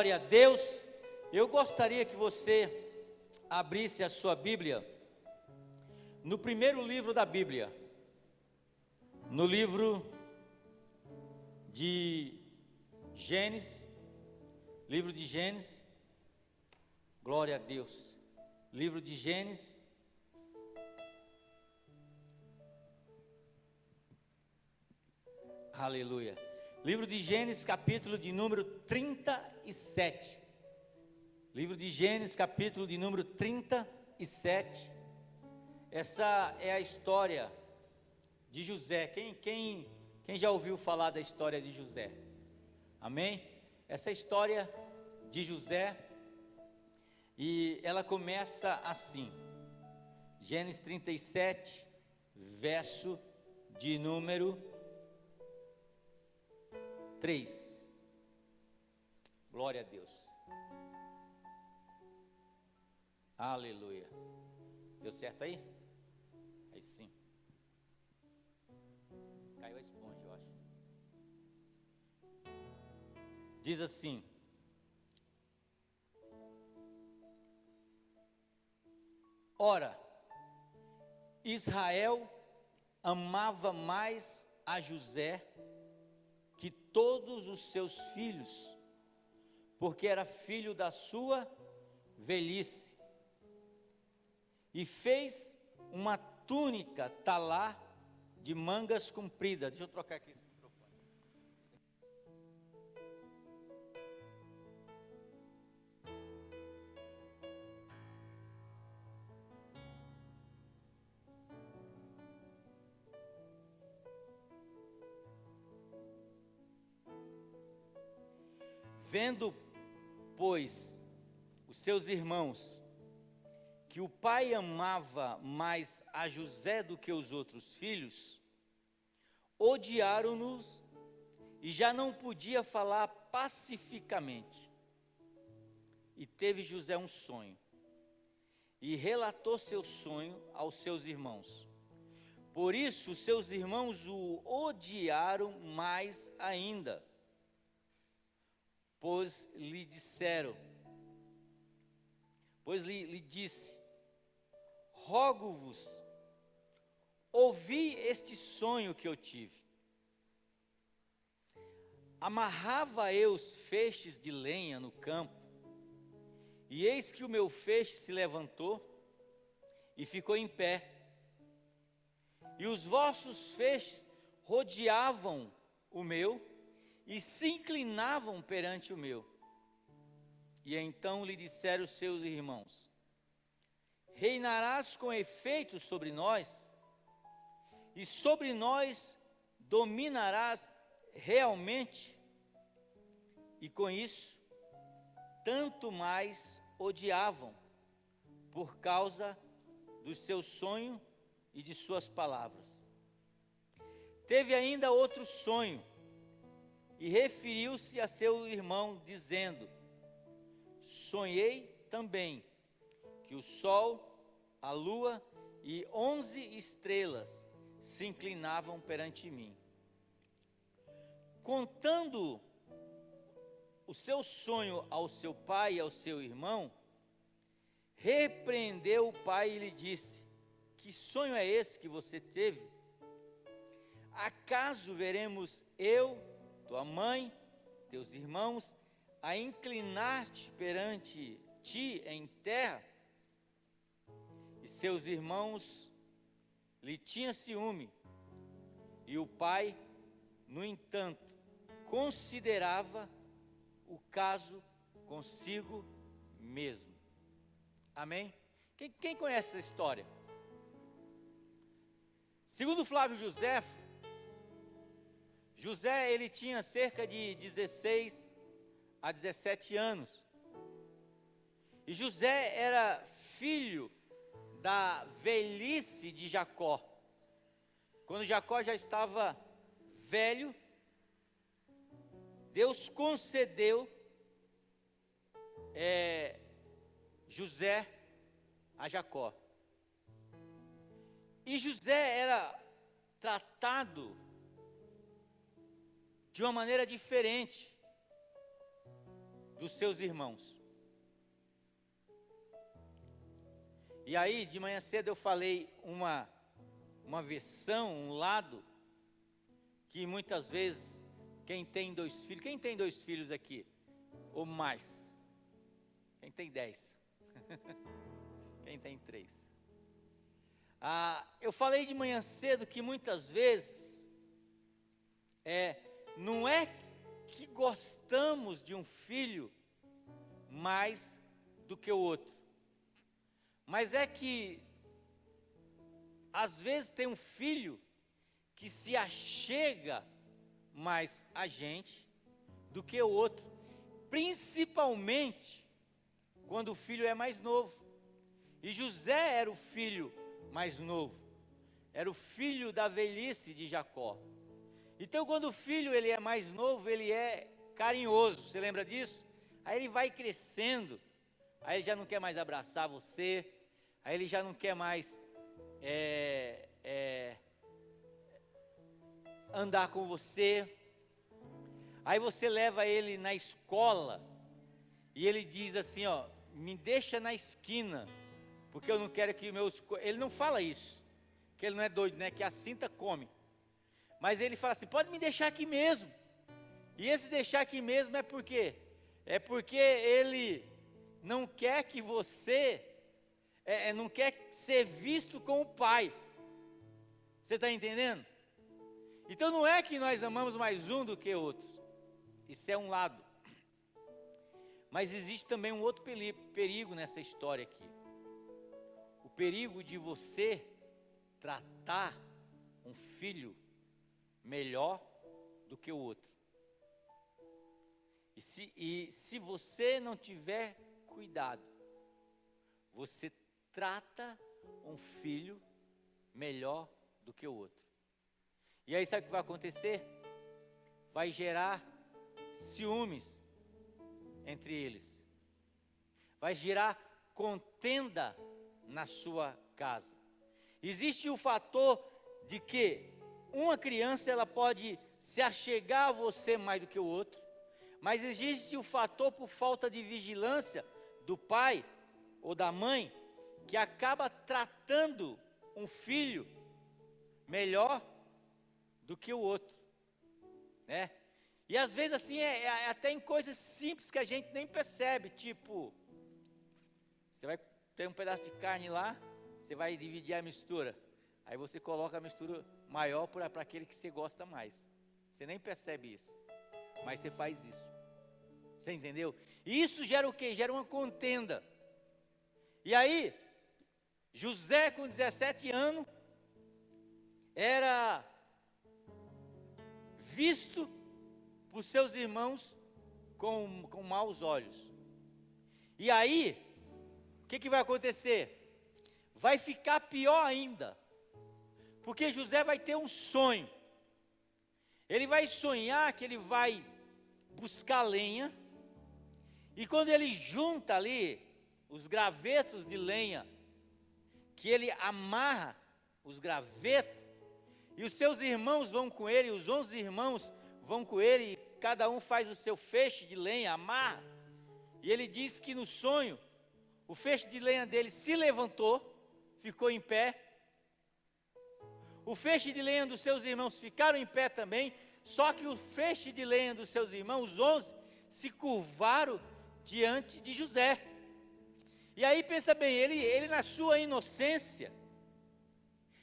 Glória a Deus. Eu gostaria que você abrisse a sua Bíblia no primeiro livro da Bíblia, no livro de Gênesis, livro de Gênesis. Glória a Deus. Livro de Gênesis. Aleluia. Livro de Gênesis, capítulo de número 37. Livro de Gênesis, capítulo de número 37. Essa é a história de José. Quem já ouviu falar da história de José? Amém? Essa história de José, e ela começa assim. Gênesis 37, verso de número 3. Glória a Deus. Aleluia. Deu certo aí? Aí sim. Caiu a esponja, eu acho. Diz assim: ora, Israel amava mais a José que todos os seus filhos, porque era filho da sua velhice, e fez uma túnica talá de mangas compridas. Deixa eu trocar aqui esse microfone. Vendo, pois, os seus irmãos, que o pai amava mais a José do que os outros filhos, odiaram-nos e já não podia falar pacificamente. E teve José um sonho, e relatou seu sonho aos seus irmãos. Por isso, seus irmãos o odiaram mais ainda, pois lhe disse: rogo-vos, ouvi este sonho que eu tive. Amarrava eu os feixes de lenha no campo, e eis que o meu feixe se levantou e ficou em pé, e os vossos feixes rodeavam o meu e se inclinavam perante o meu. E então lhe disseram os seus irmãos: reinarás com efeito sobre nós, e sobre nós dominarás realmente. E com isso, tanto mais odiavam, por causa do seu sonho e de suas palavras. Teve ainda outro sonho, e referiu-se a seu irmão, dizendo: sonhei também que o sol, a lua e 11 estrelas se inclinavam perante mim. Contando o seu sonho ao seu pai e ao seu irmão, repreendeu o pai e lhe disse: que sonho é esse que você teve? Acaso veremos eu, tua mãe, teus irmãos, a inclinar-te perante ti em terra? E seus irmãos lhe tinham ciúme, e o pai, no entanto, considerava o caso consigo mesmo. Amém? Quem conhece essa história? Segundo Flávio Joséfo, José, ele tinha cerca de 16 a 17 anos. E José era filho da velhice de Jacó. Quando Jacó já estava velho, Deus concedeu José a Jacó. E José era tratado de uma maneira diferente. dos seus irmãos. E aí, de manhã cedo eu falei uma versão, um lado, que muitas vezes, quem tem 2 filhos aqui? Ou mais? Quem tem 10? Quem tem 3? Eu falei de manhã cedo que muitas vezes, não é que gostamos de um filho mais do que o outro, mas é que às vezes tem um filho que se achega mais a gente do que o outro, principalmente quando o filho é mais novo. E José era o filho mais novo, era o filho da velhice de Jacó. Então, quando o filho ele é mais novo, ele é carinhoso, você lembra disso? Aí ele vai crescendo, aí ele já não quer mais abraçar você, aí ele já não quer mais andar com você. Aí você leva ele na escola e ele diz assim, ó, me deixa na esquina, porque eu não quero que meus... Ele não fala isso, que ele não é doido, né? Que a cinta come. Mas ele fala assim, pode me deixar aqui mesmo. E esse deixar aqui mesmo é por quê? É porque ele não quer que você, não quer ser visto com o pai. Você está entendendo? Então não é que nós amamos mais um do que outros. Isso é um lado. Mas existe também um outro perigo nessa história aqui. O perigo de você tratar um filho melhor do que o outro. E se você não tiver cuidado, você trata um filho melhor do que o outro. E aí sabe o que vai acontecer? Vai gerar ciúmes entre eles. Vai gerar contenda na sua casa. Existe o fator de que uma criança ela pode se achegar a você mais do que o outro, mas existe o fator por falta de vigilância do pai ou da mãe, que acaba tratando um filho melhor do que o outro, né? E às vezes assim, até em coisas simples que a gente nem percebe, tipo, você vai ter um pedaço de carne lá, você vai dividir a mistura, aí você coloca a mistura maior para aquele que você gosta mais, você nem percebe isso, mas você faz isso, você entendeu? E isso gera o quê? Gera uma contenda. E aí, José com 17 anos, era visto por seus irmãos com maus olhos. E aí, o que vai acontecer? Vai ficar pior ainda, porque José vai ter um sonho. Ele vai sonhar que ele vai buscar lenha, e quando ele junta ali os gravetos de lenha, que ele amarra os gravetos, e os seus irmãos vão com ele, os 11 irmãos vão com ele, e cada um faz o seu feixe de lenha, amarra, e ele diz que no sonho, o feixe de lenha dele se levantou, ficou em pé, o feixe de lenha dos seus irmãos ficaram em pé também, só que o feixe de lenha dos seus irmãos, os 11, se curvaram diante de José. E aí pensa bem, ele na sua inocência,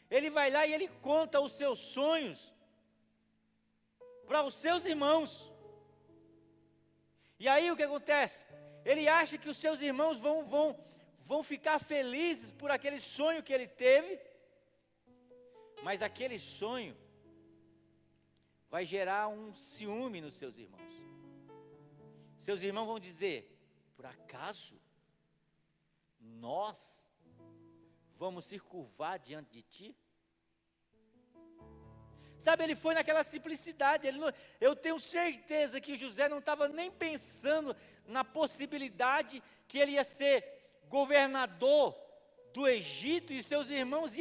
ele vai lá e ele conta os seus sonhos para os seus irmãos. E aí o que acontece? Ele acha que os seus irmãos vão ficar felizes por aquele sonho que ele teve, mas aquele sonho vai gerar um ciúme nos seus irmãos. Seus irmãos vão dizer, por acaso nós vamos se curvar diante de ti? Sabe, ele foi naquela simplicidade, eu tenho certeza que José não estava nem pensando na possibilidade que ele ia ser governador do Egito, e seus irmãos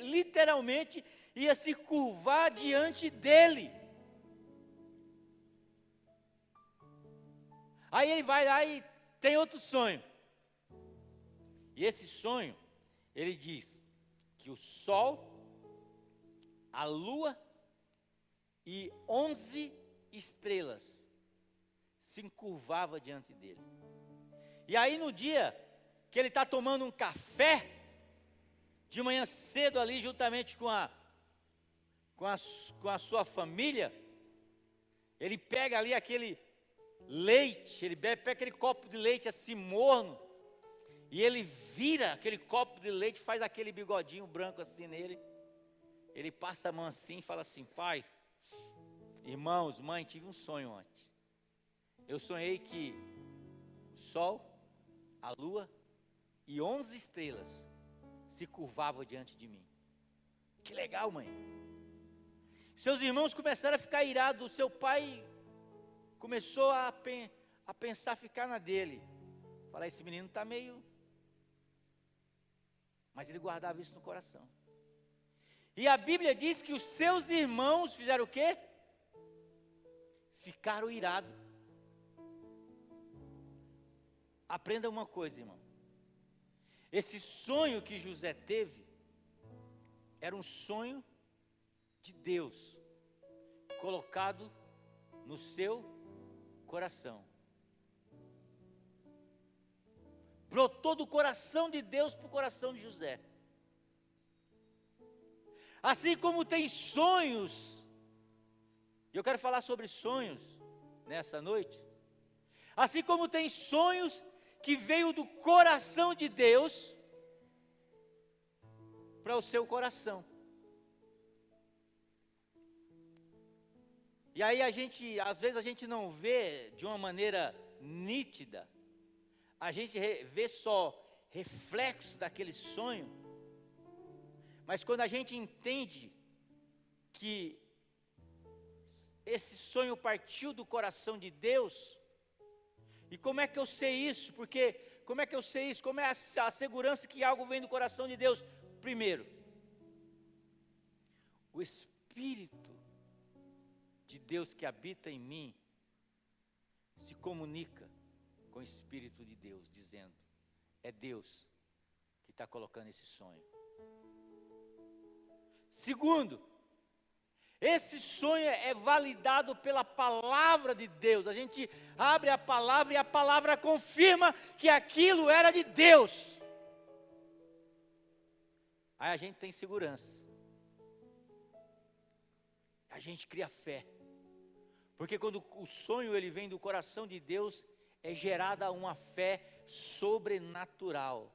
literalmente ia se curvar diante dele. Aí ele vai lá e tem outro sonho. E esse sonho, ele diz que o sol, a lua e 11 estrelas se encurvavam diante dele. E aí no dia que ele está tomando um café, de manhã cedo ali, juntamente com a sua família, ele pega ali aquele leite, ele pega aquele copo de leite assim morno, e ele vira aquele copo de leite, faz aquele bigodinho branco assim nele, ele passa a mão assim e fala assim: pai, irmãos, mãe, tive um sonho ontem. Eu sonhei que o sol, a lua e 11 estrelas se curvavam diante de mim. Que legal, mãe. Seus irmãos começaram a ficar irados, o seu pai começou a pensar, ficar na dele. Falar, esse menino está meio... Mas ele guardava isso no coração. E a Bíblia diz que os seus irmãos fizeram o quê? Ficaram irados. Aprenda uma coisa, irmão. Esse sonho que José teve era um sonho de Deus colocado no seu coração. Brotou do coração de Deus para o coração de José. Assim como tem sonhos, e eu quero falar sobre sonhos nessa noite. Assim como tem sonhos que veio do coração de Deus para o seu coração. E aí às vezes a gente não vê de uma maneira nítida, a gente vê só reflexos daquele sonho, mas quando a gente entende que esse sonho partiu do coração de Deus, e como é que eu sei isso? Porque, como é que eu sei isso? Como é a segurança que algo vem do coração de Deus? Primeiro, o Espírito de Deus que habita em mim se comunica com o Espírito de Deus, dizendo: é Deus que está colocando esse sonho. Segundo, esse sonho é validado pela palavra de Deus. A gente abre a palavra e a palavra confirma que aquilo era de Deus. Aí a gente tem segurança. A gente cria fé. Porque quando o sonho ele vem do coração de Deus, é gerada uma fé sobrenatural.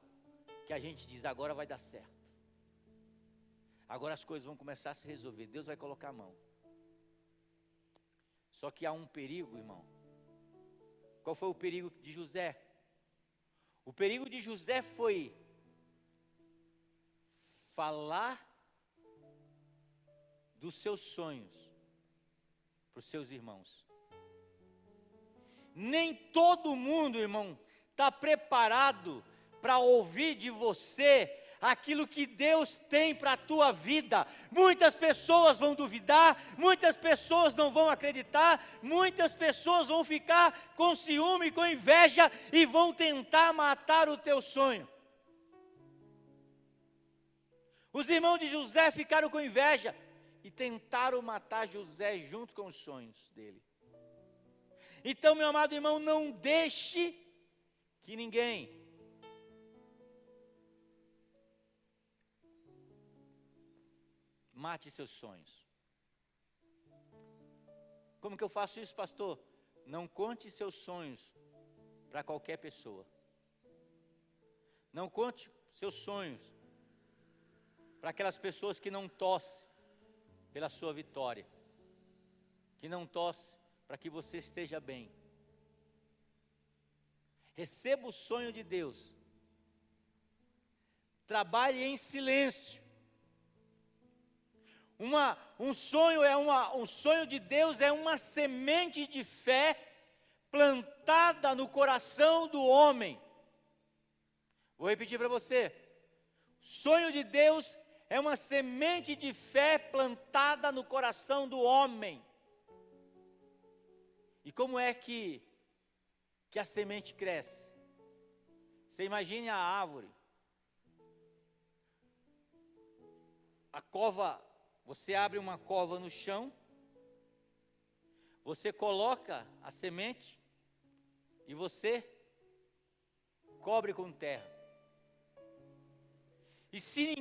Que a gente diz, agora vai dar certo. Agora as coisas vão começar a se resolver. Deus vai colocar a mão. Só que há um perigo, irmão. Qual foi o perigo de José? O perigo de José foi falar dos seus sonhos para os seus irmãos. Nem todo mundo, irmão, está preparado para ouvir de você aquilo que Deus tem para a tua vida. Muitas pessoas vão duvidar, muitas pessoas não vão acreditar, muitas pessoas vão ficar com ciúme, com inveja e vão tentar matar o teu sonho. Os irmãos de José ficaram com inveja e tentaram matar José junto com os sonhos dele. Então, meu amado irmão, não deixe que ninguém mate seus sonhos. Como que eu faço isso, pastor? Não conte seus sonhos para qualquer pessoa. Não conte seus sonhos para aquelas pessoas que não torcem pela sua vitória, que não torcem para que você esteja bem. Receba o sonho de Deus. Trabalhe em silêncio. Um sonho de Deus é uma semente de fé plantada no coração do homem. Vou repetir para você. Sonho de Deus é uma semente de fé plantada no coração do homem. E como é que que a semente cresce. Você imagine a árvore. A cova, você abre uma cova no chão, você coloca a semente e você cobre com terra. E sem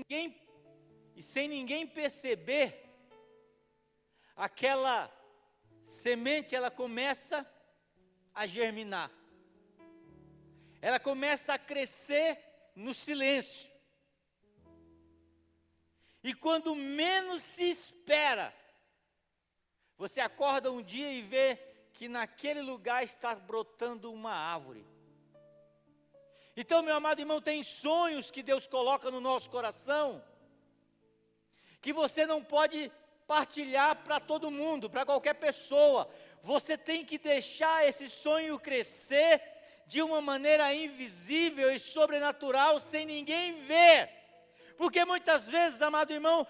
ninguém perceber, aquela semente ela começa a germinar. Ela começa a crescer no silêncio. E quando menos se espera, você acorda um dia e vê que naquele lugar está brotando uma árvore. Então, meu amado irmão, tem sonhos que Deus coloca no nosso coração, que você não pode partilhar para todo mundo, para qualquer pessoa. Você tem que deixar esse sonho crescer de uma maneira invisível e sobrenatural, sem ninguém ver. Porque muitas vezes, amado irmão,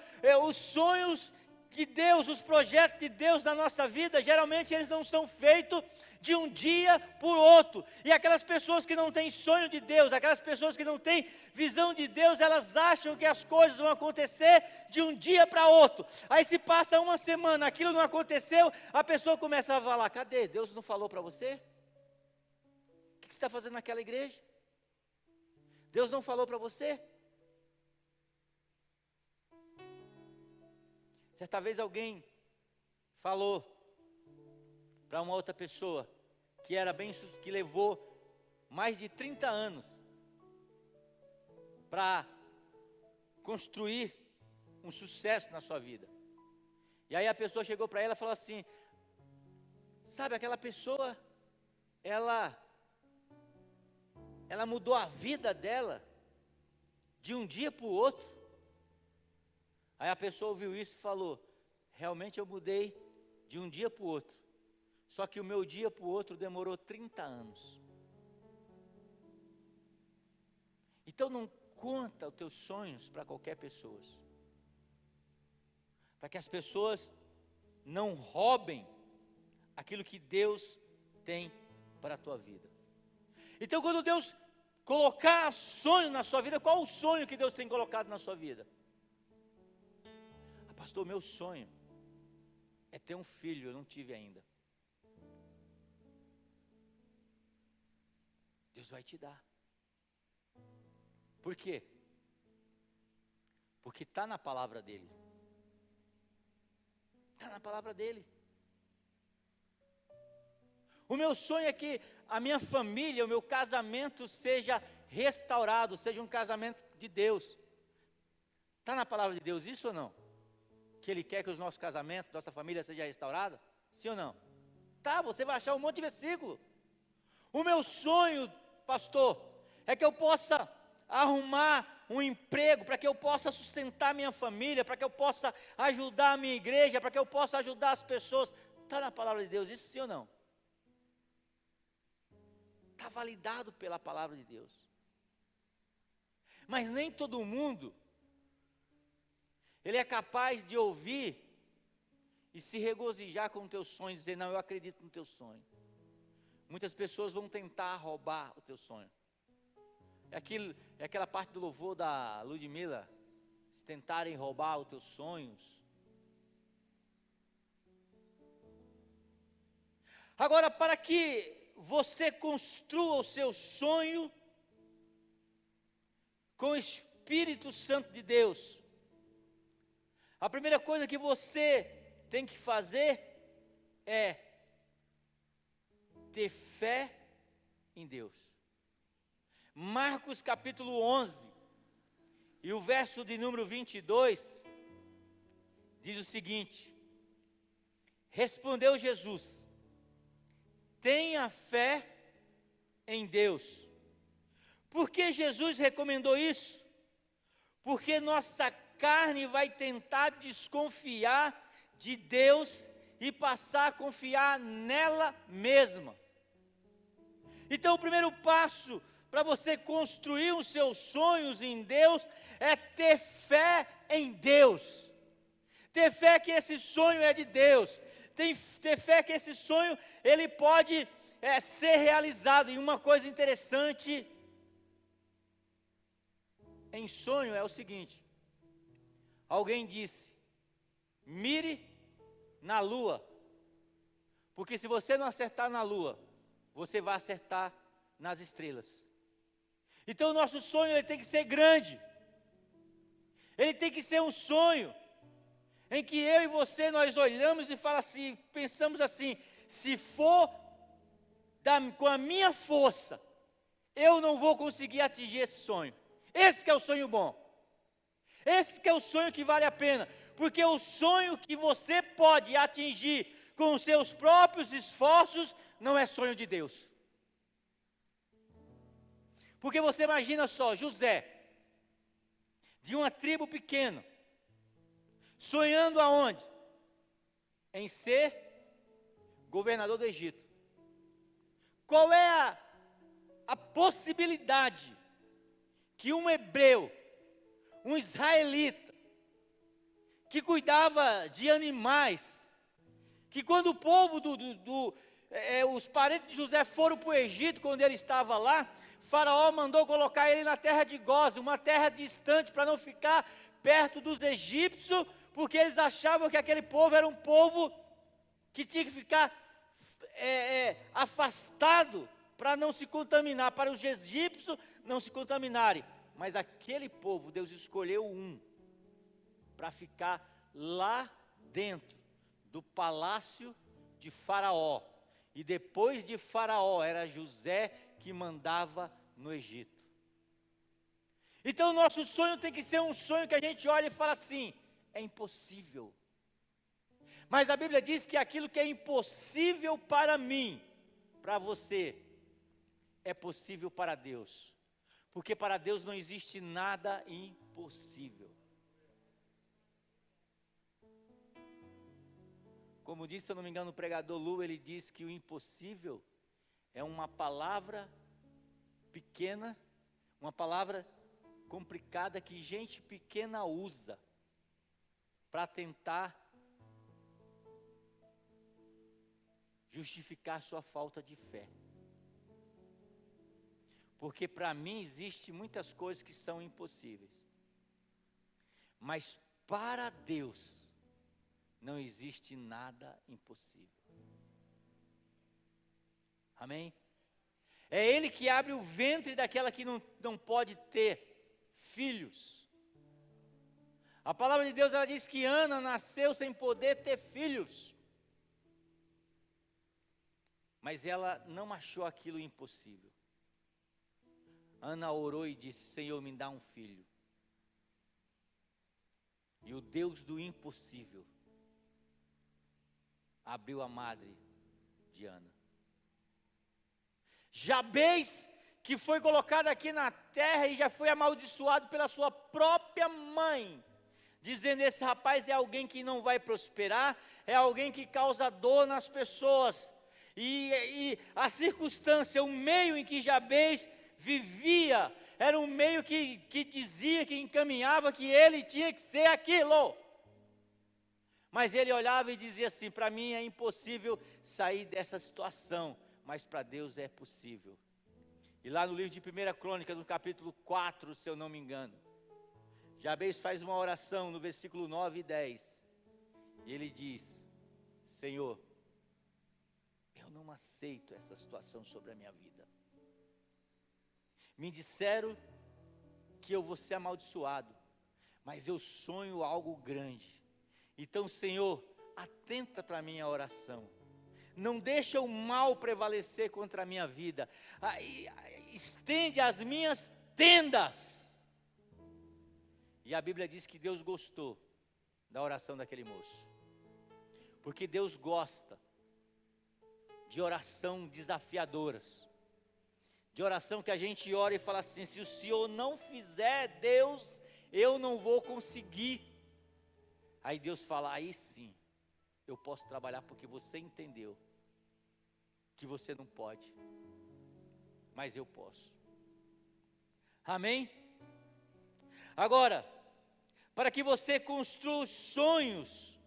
os sonhos de Deus, os projetos de Deus na nossa vida, geralmente eles não são feitos de um dia por outro. E aquelas pessoas que não têm sonho de Deus, aquelas pessoas que não têm visão de Deus, elas acham que as coisas vão acontecer de um dia para outro. Aí se passa uma semana, aquilo não aconteceu, a pessoa começa a falar: cadê? Deus não falou para você? O que você está fazendo naquela igreja? Deus não falou para você? Certa vez alguém falou para uma outra pessoa que levou mais de 30 anos para construir um sucesso na sua vida. E aí a pessoa chegou para ela e falou assim: sabe, aquela pessoa, ela mudou a vida dela de um dia para o outro. Aí a pessoa ouviu isso e falou: realmente eu mudei de um dia para o outro. Só que o meu dia para o outro demorou 30 anos. Então não conta os teus sonhos para qualquer pessoa. Para que as pessoas não roubem aquilo que Deus tem para a tua vida. Então quando Deus colocar sonho na sua vida, qual o sonho que Deus tem colocado na sua vida? Pastor, meu sonho é ter um filho, eu não tive ainda. Deus vai te dar. Por quê? Porque está na palavra dele. Está na palavra dele. O meu sonho é que a minha família, o meu casamento seja restaurado, seja um casamento de Deus. Está na palavra de Deus isso ou não? Que Ele quer que os nossos casamentos, nossa família seja restaurada? Sim ou não? Tá, você vai achar um monte de versículo. O meu sonho, pastor, é que eu possa arrumar um emprego, para que eu possa sustentar minha família, para que eu possa ajudar a minha igreja, para que eu possa ajudar as pessoas. Está na palavra de Deus isso, sim ou não? Está validado pela palavra de Deus. Mas nem todo mundo ele é capaz de ouvir e se regozijar com o teu sonho, dizer: não, eu acredito no teu sonho. Muitas pessoas vão tentar roubar o teu sonho. É aquela parte do louvor da Ludmila, se tentarem roubar os teus sonhos. Agora, para que você construa o seu sonho com o Espírito Santo de Deus, a primeira coisa que você tem que fazer é ter fé em Deus. Marcos capítulo 11, e o verso de número 22, diz o seguinte: respondeu Jesus: tenha fé em Deus. Por que Jesus recomendou isso? Porque nossa carne vai tentar desconfiar de Deus e passar a confiar nela mesma. Então o primeiro passo para você construir os seus sonhos em Deus é ter fé em Deus. Ter fé que esse sonho é de Deus. Ter fé que esse sonho ele pode ser realizado. E uma coisa interessante em sonho é o seguinte: alguém disse, mire na lua, porque se você não acertar na lua, você vai acertar nas estrelas. Então o nosso sonho ele tem que ser grande, ele tem que ser um sonho em que eu e você nós olhamos e pensamos assim, se for com a minha força, eu não vou conseguir atingir esse sonho. Esse que é o sonho bom, esse que é o sonho que vale a pena, porque o sonho que você pode atingir com os seus próprios esforços, não é sonho de Deus. Porque você imagina só, José, de uma tribo pequena, sonhando aonde? Em ser governador do Egito. Qual é a possibilidade que um hebreu, um israelita, que cuidava de animais, que quando o povo os parentes de José foram para o Egito, quando ele estava lá, Faraó mandou colocar ele na terra de Gósen, uma terra distante, para não ficar perto dos egípcios, porque eles achavam que aquele povo era um povo que tinha que ficar afastado, para não se contaminar, para os egípcios não se contaminarem. Mas aquele povo, Deus escolheu para ficar lá dentro do palácio de Faraó. E depois de Faraó, era José que mandava no Egito. Então o nosso sonho tem que ser um sonho que a gente olha e fala assim, é impossível. Mas a Bíblia diz que aquilo que é impossível para mim, para você, é possível para Deus. Porque para Deus não existe nada impossível. Como disse, se eu não me engano, o pregador Lu, ele diz que o impossível é uma palavra pequena, uma palavra complicada que gente pequena usa para tentar justificar sua falta de fé. Porque para mim existe muitas coisas que são impossíveis. Mas para Deus não existe nada impossível. Amém? É Ele que abre o ventre daquela que não pode ter filhos. A palavra de Deus ela diz que Ana nasceu sem poder ter filhos. Mas ela não achou aquilo impossível. Ana orou e disse, Senhor, me dá um filho. E o Deus do impossível abriu a madre de Ana. Jabez, que foi colocado aqui na terra e já foi amaldiçoado pela sua própria mãe, dizendo, esse rapaz é alguém que não vai prosperar, é alguém que causa dor nas pessoas. E a circunstância, o meio em que Jabez vivia, era um meio que dizia, que encaminhava que ele tinha que ser aquilo. Mas ele olhava e dizia assim, para mim é impossível sair dessa situação, mas para Deus é possível. E lá no livro de 1 Crônica, no capítulo 4, se eu não me engano, Jabez faz uma oração no versículo 9 e 10. E ele diz, Senhor, eu não aceito essa situação sobre a minha vida. Me disseram que eu vou ser amaldiçoado, mas eu sonho algo grande. Então, Senhor, atenta para a minha oração. Não deixa o mal prevalecer contra a minha vida. Estende as minhas tendas. E a Bíblia diz que Deus gostou da oração daquele moço. Porque Deus gosta de oração desafiadoras. De oração que a gente ora e fala assim, se o Senhor não fizer, Deus, eu não vou conseguir. Aí Deus fala, aí sim, eu posso trabalhar porque você entendeu que você não pode, mas eu posso. Amém? Agora, para que você construa os sonhos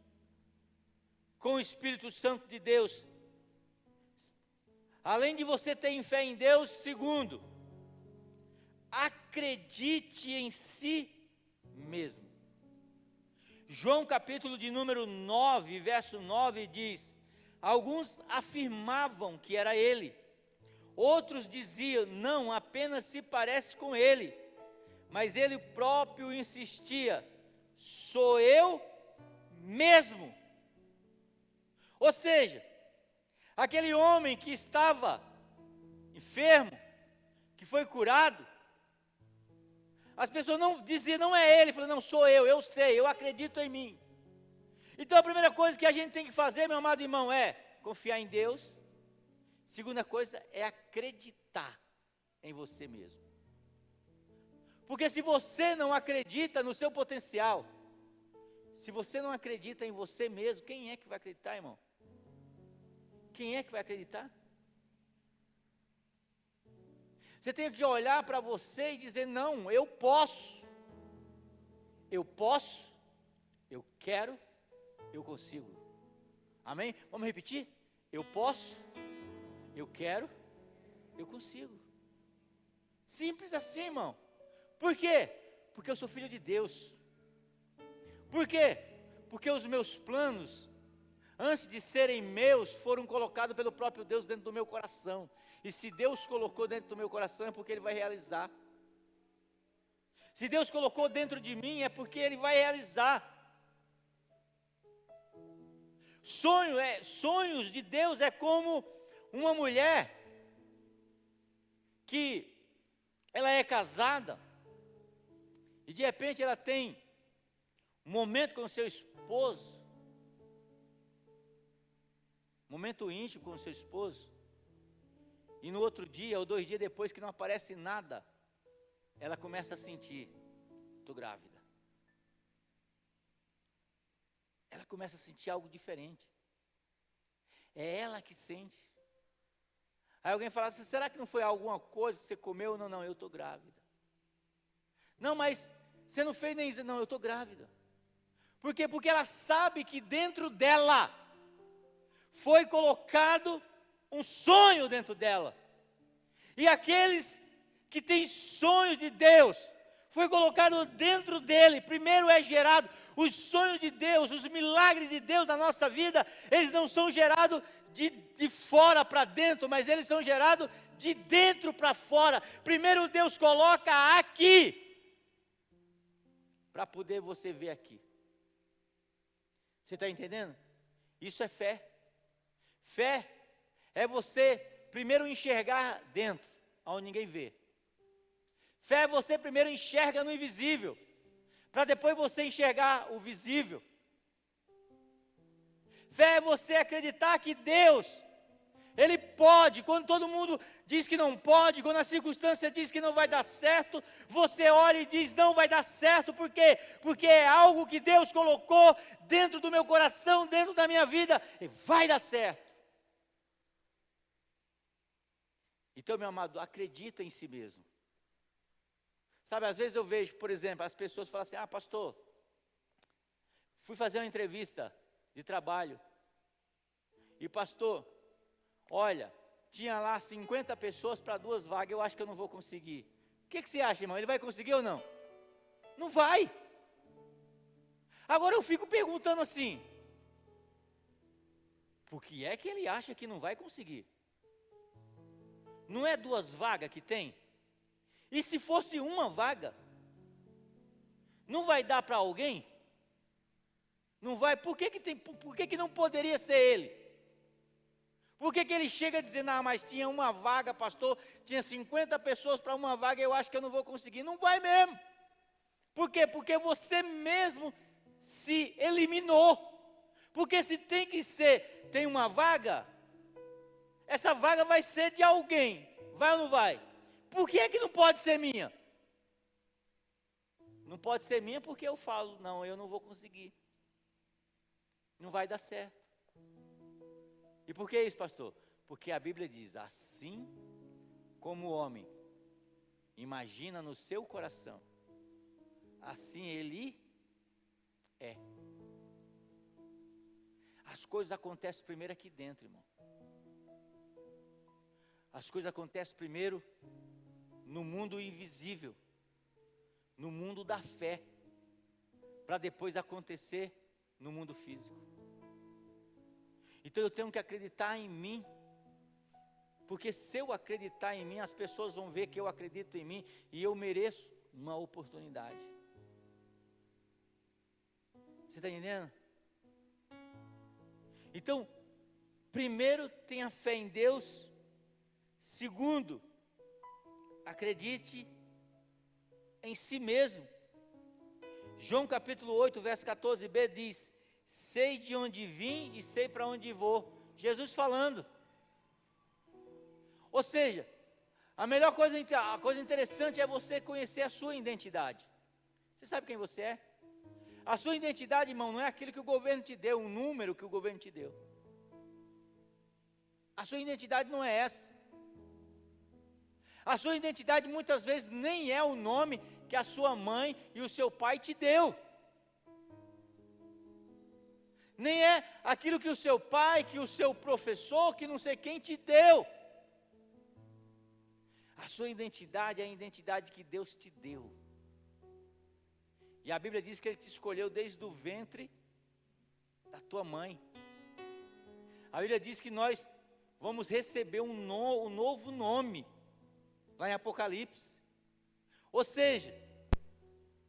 com o Espírito Santo de Deus, Além de você ter fé em Deus, segundo, acredite em si mesmo. João capítulo de número 9, verso 9 diz: alguns afirmavam que era ele, outros diziam, não, apenas se parece com ele. Mas ele próprio insistia, sou eu mesmo. Ou seja, aquele homem que estava enfermo, que foi curado, as pessoas não diziam, não é ele, falaram, não, sou eu sei, eu acredito em mim. Então a primeira coisa que a gente tem que fazer, meu amado irmão, é confiar em Deus. Segunda coisa é acreditar em você mesmo. Porque se você não acredita no seu potencial, se você não acredita em você mesmo, quem é que vai acreditar, irmão? Quem é que vai acreditar? Você tem que olhar para você e dizer, não, eu posso, eu quero, eu consigo. Amém? Vamos repetir? Eu posso, eu quero, eu consigo. Simples assim, irmão. Por quê? Porque eu sou filho de Deus. Por quê? Porque os meus planos, antes de serem meus, foram colocados pelo próprio Deus dentro do meu coração. E se Deus colocou dentro do meu coração, é porque Ele vai realizar. Se Deus colocou dentro de mim, é porque Ele vai realizar. Sonhos de Deus é como uma mulher que ela é casada e de repente ela tem um momento com o seu esposo, momento íntimo com o seu esposo, e no outro dia ou 2 dias depois que não aparece nada, ela começa a sentir, estou grávida. Ela começa a sentir algo diferente. É ela que sente. Aí alguém fala assim, será que não foi alguma coisa que você comeu? Não, eu estou grávida. Não, mas você não fez nem isso. Não, eu estou grávida. Por quê? Porque ela sabe que dentro dela foi colocado um sonho dentro dela. E aqueles que têm sonhos de Deus, foi colocado dentro dele. Primeiro é gerado os sonhos de Deus, os milagres de Deus na nossa vida. Eles não são gerados de fora para dentro, mas eles são gerados de dentro para fora. Primeiro Deus coloca aqui, para poder você ver aqui. Você está entendendo? Isso é fé. Fé é você primeiro enxergar dentro, onde ninguém vê. Fé é você primeiro enxerga no invisível, para depois você enxergar o visível. Fé é você acreditar que Deus, Ele pode, quando todo mundo diz que não pode, quando a circunstância diz que não vai dar certo, você olha e diz, não vai dar certo, por quê? Porque é algo que Deus colocou dentro do meu coração, dentro da minha vida, e vai dar certo. Então, meu amado, acredita em si mesmo. Sabe, às vezes eu vejo, por exemplo, as pessoas falam assim, pastor, fui fazer uma entrevista de trabalho, e pastor, olha, tinha lá 50 pessoas para 2 vagas, eu acho que eu não vou conseguir. O que você acha, irmão? Ele vai conseguir ou não? Não vai. Agora eu fico perguntando assim, por que é que ele acha que não vai conseguir? Não é 2 vagas que tem? E se fosse 1 vaga, não vai dar para alguém? Não vai? Por que não poderia ser ele? Por que ele chega a dizer, não, mas tinha 1 vaga, pastor, tinha 50 pessoas para 1 vaga, eu acho que eu não vou conseguir. Não vai mesmo. Por quê? Porque você mesmo se eliminou. Porque se tem 1 vaga, essa vaga vai ser de alguém. Vai ou não vai? Por que é que não pode ser minha? Não pode ser minha porque eu falo, não, eu não vou conseguir. Não vai dar certo. E por que isso, pastor? Porque a Bíblia diz, assim como o homem imagina no seu coração, assim ele é. As coisas acontecem primeiro aqui dentro, irmão. As coisas acontecem primeiro no mundo invisível, no mundo da fé, para depois acontecer no mundo físico. Então eu tenho que acreditar em mim, porque se eu acreditar em mim, as pessoas vão ver que eu acredito em mim e eu mereço uma oportunidade. Você está entendendo? Então, primeiro, tenha fé em Deus. Segundo, acredite em si mesmo. João capítulo 8, verso 14b diz: sei de onde vim e sei para onde vou. Jesus falando. Ou seja, a coisa interessante é você conhecer a sua identidade. Você sabe quem você é? A sua identidade, irmão, não é aquilo que o governo te deu, um número que o governo te deu. A sua identidade não é essa. A sua identidade muitas vezes nem é o nome que a sua mãe e o seu pai te deu. Nem é aquilo que o seu pai, que o seu professor, que não sei quem te deu. A sua identidade é a identidade que Deus te deu. E a Bíblia diz que Ele te escolheu desde o ventre da tua mãe. A Bíblia diz que nós vamos receber um novo nome, lá em Apocalipse. Ou seja,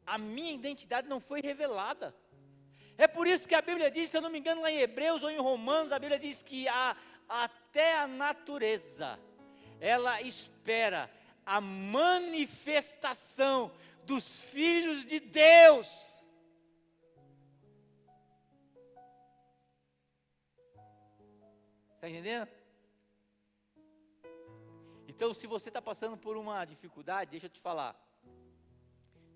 a minha identidade não foi revelada. É por isso que a Bíblia diz, se eu não me engano, lá em Hebreus ou em Romanos, a Bíblia diz que até a natureza, ela espera a manifestação dos filhos de Deus. Está entendendo? Então, se você está passando por uma dificuldade, deixa eu te falar,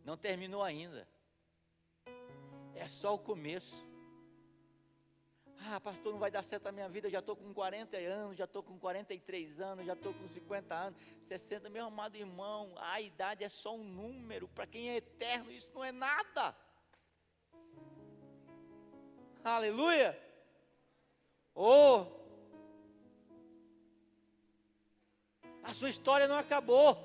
não terminou ainda, é só o começo. Ah, pastor, não vai dar certo a minha vida, já estou com 40 anos, já estou com 43 anos, já estou com 50 anos, 60, meu amado irmão, a idade é só um número, para quem é eterno isso não é nada. Aleluia! Oh! A sua história não acabou.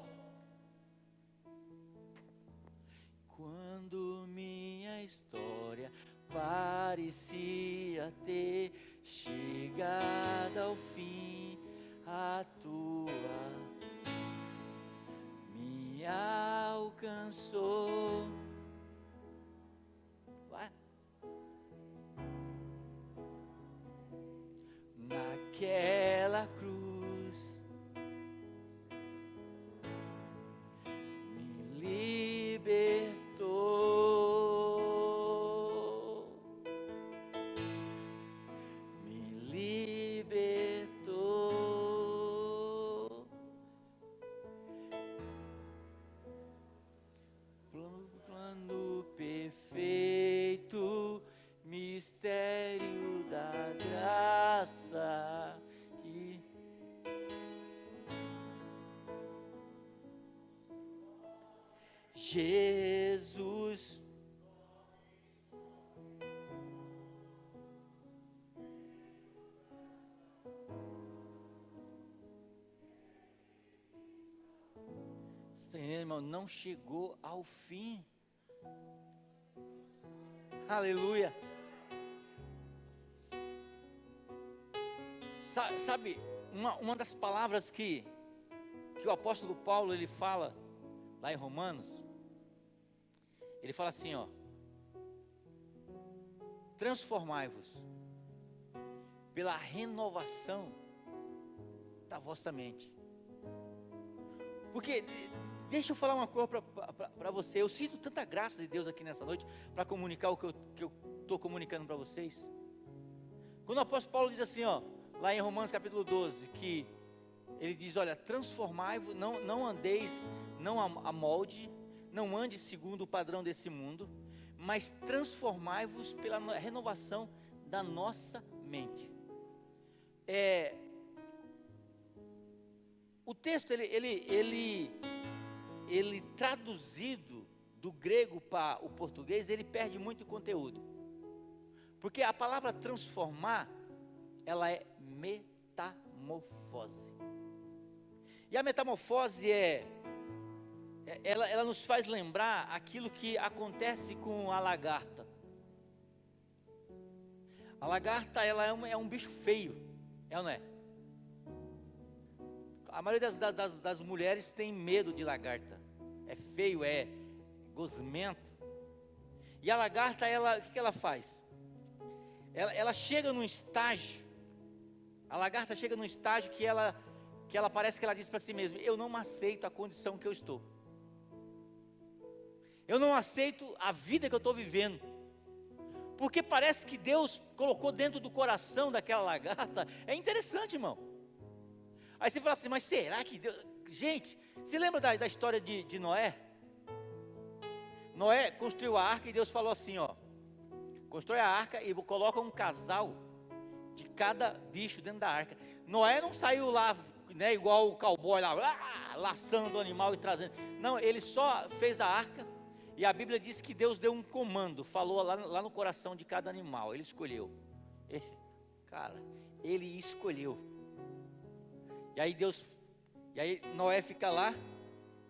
Quando minha história parecia ter chegado ao fim, a tua me alcançou. Vai. Naquela cruz me libertou, me libertou. Plano perfeito, mistério da graça que Jesus está entendendo, irmão? Não chegou ao fim. Aleluia. Sabe, uma das palavras que o apóstolo Paulo ele fala lá em Romanos, ele fala assim, ó: transformai-vos pela renovação da vossa mente. Porque deixa eu falar uma coisa para você. Eu sinto tanta graça de Deus aqui nessa noite para comunicar o que eu estou comunicando para vocês. Quando o apóstolo Paulo diz assim, ó, lá em Romanos capítulo 12, que ele diz, olha, transformai-vos, não andeis, não a molde, não ande segundo o padrão desse mundo, mas transformai-vos pela renovação da nossa mente. O texto, ele traduzido do grego para o português, ele perde muito conteúdo. Porque a palavra transformar, ela é metamorfose. E a metamorfose ela nos faz lembrar aquilo que acontece com a lagarta. A lagarta, ela é um bicho feio, é ou não é? A maioria das mulheres tem medo de lagarta. É feio, é gosmento. E a lagarta, o que ela faz? Ela chega num estágio, a lagarta chega num estágio que ela parece que ela diz para si mesma: eu não aceito a condição que eu estou. Eu não aceito a vida que eu estou vivendo. Porque parece que Deus colocou dentro do coração daquela lagarta. É interessante, irmão. Aí você fala assim: mas será que Deus... Gente, você lembra da história de Noé? Noé construiu a arca e Deus falou assim, ó: constrói a arca e coloca um casal de cada bicho dentro da arca. Noé não saiu lá, né, igual o cowboy lá, laçando o animal e trazendo. Não, ele só fez a arca. E a Bíblia diz que Deus deu um comando, falou lá no coração de cada animal. Ele escolheu. Cara, ele escolheu. E aí Noé fica lá,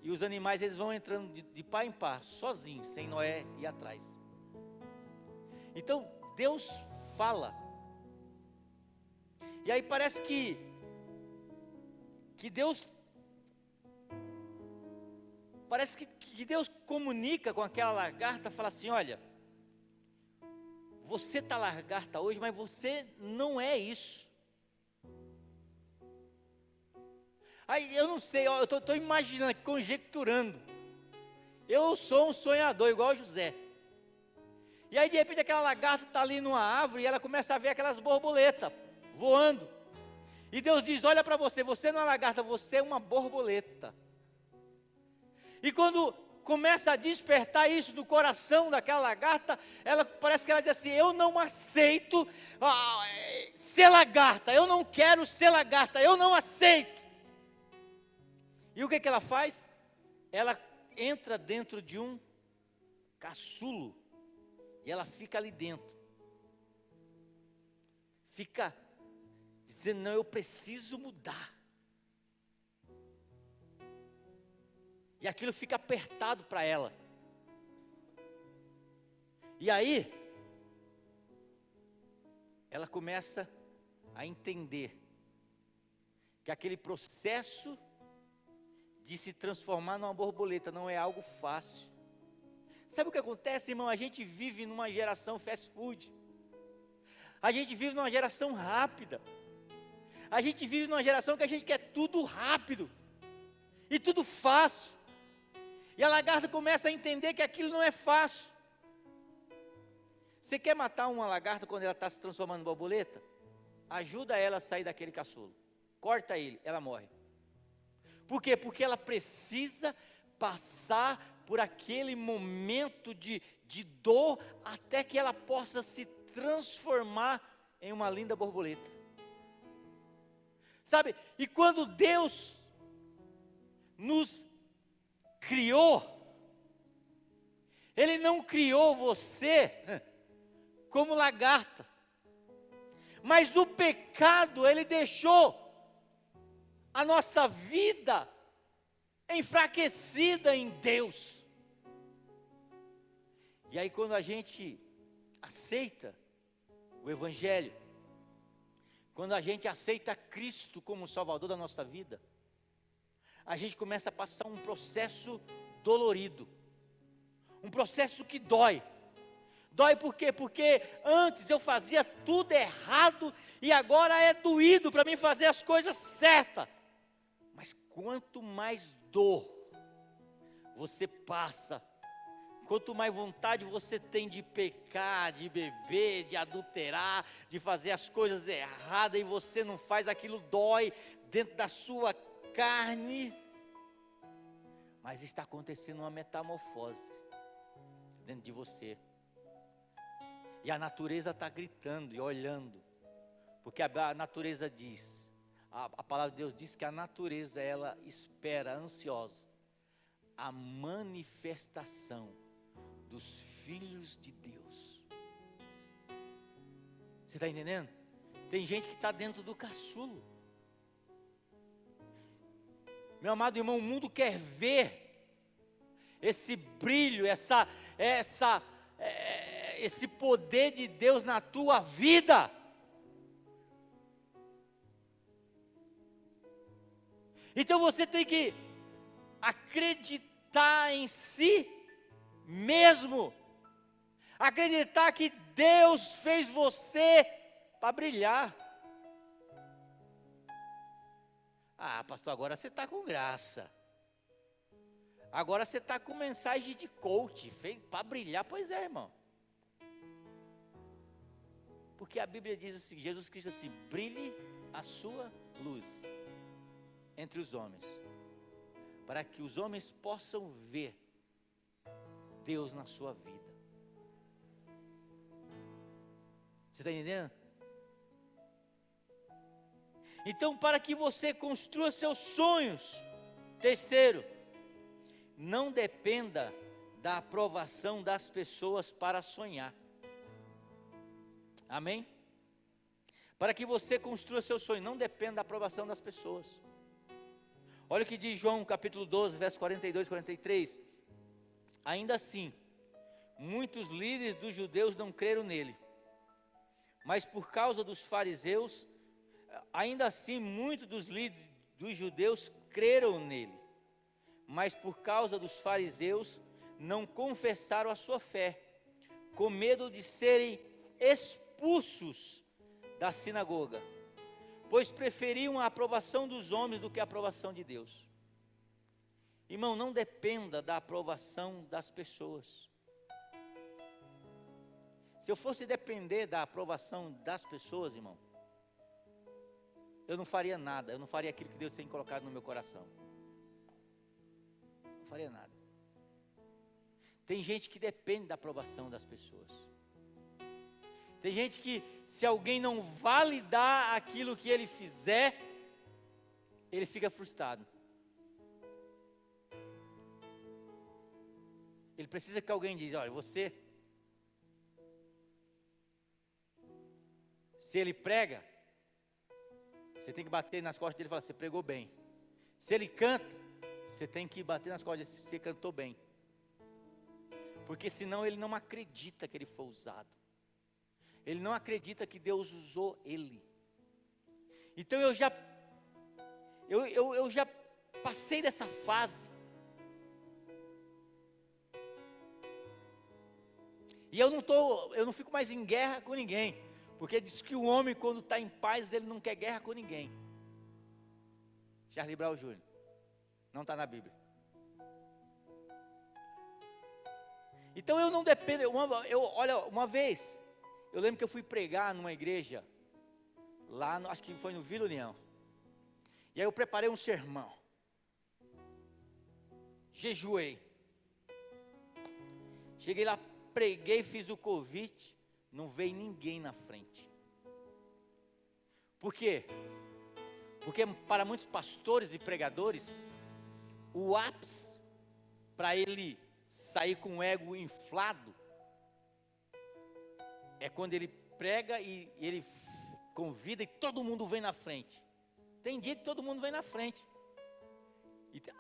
e os animais eles vão entrando de pá em pá, sozinhos, sem Noé ir atrás. Então Deus fala. E aí parece que Deus, parece que Deus comunica com aquela lagarta, fala assim: olha, você está lagarta hoje, mas você não é isso. Aí eu não sei, eu estou imaginando, conjecturando. Eu sou um sonhador igual José. E aí de repente aquela lagarta está ali numa árvore e ela começa a ver aquelas borboletas voando. E Deus diz: olha para você, você não é lagarta, você é uma borboleta. E quando começa a despertar isso do coração daquela lagarta, parece que ela diz assim: eu não aceito ser lagarta, eu não quero ser lagarta, eu não aceito. E o que ela faz? Ela entra dentro de um casulo, e ela fica ali dentro, fica dizendo: não, eu preciso mudar. E aquilo fica apertado para ela. E aí, ela começa a entender que aquele processo de se transformar numa borboleta não é algo fácil. Sabe o que acontece, irmão? A gente vive numa geração fast food. A gente vive numa geração rápida. A gente vive numa geração que a gente quer tudo rápido e tudo fácil. E a lagarta começa a entender que aquilo não é fácil. Você quer matar uma lagarta quando ela está se transformando em borboleta? Ajuda ela a sair daquele caçulo. Corta ele, ela morre. Por quê? Porque ela precisa passar por aquele momento de dor até que ela possa se transformar em uma linda borboleta. Sabe? E quando Deus nos criou, Ele não criou você como lagarta, mas o pecado, ele deixou a nossa vida enfraquecida em Deus. E aí quando a gente aceita o Evangelho, quando a gente aceita Cristo como Salvador da nossa vida, a gente começa a passar um processo dolorido, um processo que dói. Dói por quê? Porque antes eu fazia tudo errado e agora é doído para mim fazer as coisas certas. Mas quanto mais dor você passa, quanto mais vontade você tem de pecar, de beber, de adulterar, de fazer as coisas erradas e você não faz, aquilo dói dentro da sua carne. Mas está acontecendo uma metamorfose dentro de você. E a natureza está gritando e olhando, porque a natureza diz, a palavra de Deus diz que a natureza, ela espera ansiosa a manifestação dos filhos de Deus. Você está entendendo? Tem gente que está dentro do caçulo. Meu amado irmão, o mundo quer ver esse brilho, esse poder de Deus na tua vida. Então você tem que acreditar em si mesmo. Acreditar que Deus fez você para brilhar. Ah, pastor, agora você está com graça. Agora você está com mensagem de coach, para brilhar. Pois é, irmão. Porque a Bíblia diz assim, Jesus Cristo assim, brilhe a sua luz entre os homens, para que os homens possam ver Deus na sua vida. Você está entendendo? Então, para que você construa seus sonhos, terceiro, não dependa da aprovação das pessoas para sonhar. Amém? Para que você construa seu sonho, não dependa da aprovação das pessoas. Olha o que diz João capítulo 12, verso 42 e 43. Ainda assim, muitos líderes dos judeus não creram nele, mas por causa dos fariseus, ainda assim muitos dos líderes dos judeus creram nele, mas por causa dos fariseus não confessaram a sua fé, com medo de serem expulsos da sinagoga, pois preferiam a aprovação dos homens do que a aprovação de Deus. Irmão, não dependa da aprovação das pessoas. Se eu fosse depender da aprovação das pessoas, irmão, eu não faria nada, eu não faria aquilo que Deus tem colocado no meu coração. Não faria nada. Tem gente que depende da aprovação das pessoas. Tem gente que, se alguém não validar aquilo que ele fizer, ele fica frustrado. Ele precisa que alguém diga, olha, você, se ele prega, você tem que bater nas costas dele e falar, você pregou bem. Se ele canta, você tem que bater nas costas dele, você cantou bem. Porque senão ele não acredita que ele foi usado. Ele não acredita que Deus usou ele. Então eu já passei dessa fase. E eu não fico mais em guerra com ninguém. Porque diz que o homem, quando está em paz, ele não quer guerra com ninguém. Charlie Brown Jr. Não está na Bíblia. Então eu não dependo. Olha, uma vez, eu lembro que eu fui pregar numa igreja, lá, acho que foi no Vila União. E aí eu preparei um sermão. Jejuei. Cheguei lá, preguei, fiz o convite. Não veio ninguém na frente. Por quê? Porque para muitos pastores e pregadores, o ápice para ele sair com o ego inflado é quando ele prega e ele convida e todo mundo vem na frente. Tem dia que todo mundo vem na frente.